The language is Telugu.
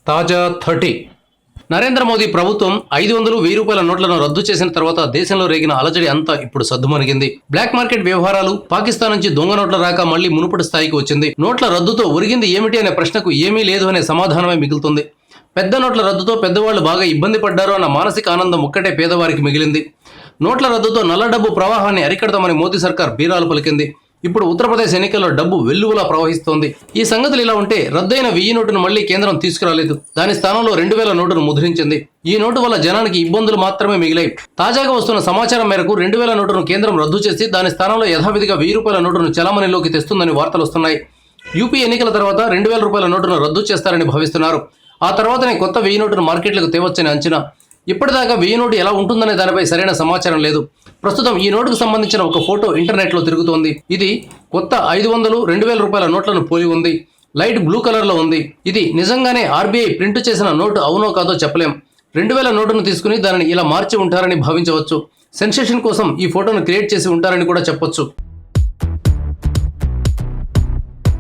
తాజా 30 నరేంద్ర మోదీ ప్రభుత్వం 500, 1000 రూపాయల నోట్లను రద్దు చేసిన తర్వాత దేశంలో రేగిన అలజడి అంతా ఇప్పుడు సద్దుమణిగింది. బ్లాక్ మార్కెట్ వ్యవహారాలు, పాకిస్తాన్ నుంచి దొంగ నోట్ల రాక మళ్లీ మునుపటి స్థాయికి వచ్చింది. నోట్ల రద్దుతో ఒరిగింది ఏమిటి అనే ప్రశ్నకు ఏమీ లేదు అనే సమాధానమే మిగులుతుంది. పెద్ద నోట్ల రద్దుతో పెద్దవాళ్లు బాగా ఇబ్బంది పడ్డారు అన్న మానసిక ఆనందం ఒక్కటే పేదవారికి మిగిలింది. నోట్ల రద్దుతో నల్ల డబ్బు ప్రవాహాన్ని అరికడతామని మోదీ సర్కార్ బీరాలు పలికింది. ఇప్పుడు ఉత్తరప్రదేశ్ ఎన్నికల్లో డబ్బు వెల్లువలా ప్రవహిస్తోంది. ఈ సంగతులు ఇలా ఉంటే రద్దయిన 1000 నోటును మళ్లీ కేంద్రం తీసుకురాలేదు. దాని స్థానంలో 2000 నోటును ముద్రించింది. ఈ నోటు వల్ల జనానికి ఇబ్బందులు మాత్రమే మిగిలాయి. తాజాగా వస్తున్న సమాచారం మేరకు 2000 నోటును కేంద్రం రద్దు చేసి దాని స్థానంలో యథావిధిగా 1000 రూపాయల నోటును చలామణిలోకి తెస్తుందని వార్తలు వస్తున్నాయి. యూపీ ఎన్నికల తర్వాత 2000 రూపాయల నోటును రద్దు చేస్తారని భావిస్తున్నారు. ఆ తర్వాతనే కొత్త 1000 నోటును మార్కెట్లకు తేవచ్చని అంచనా. ఇప్పటిదాకా 1000 నోటు ఎలా ఉంటుందనే దానిపై సరైన సమాచారం లేదు. ప్రస్తుతం ఈ నోటుకు సంబంధించిన ఒక ఫోటో ఇంటర్నెట్లో తిరుగుతోంది. ఇది కొత్త 500, 2000 రూపాయల నోట్లను పోలి ఉంది. లైట్ బ్లూ కలర్లో ఉంది. ఇది నిజంగానే ఆర్బీఐ ప్రింట్ చేసిన నోటు అవునో కాదో చెప్పలేం. 2000 నోటును తీసుకుని దానిని ఇలా మార్చి ఉంటారని భావించవచ్చు. సెన్సేషన్ కోసం ఈ ఫోటోను క్రియేట్ చేసి ఉంటారని కూడా చెప్పొచ్చు.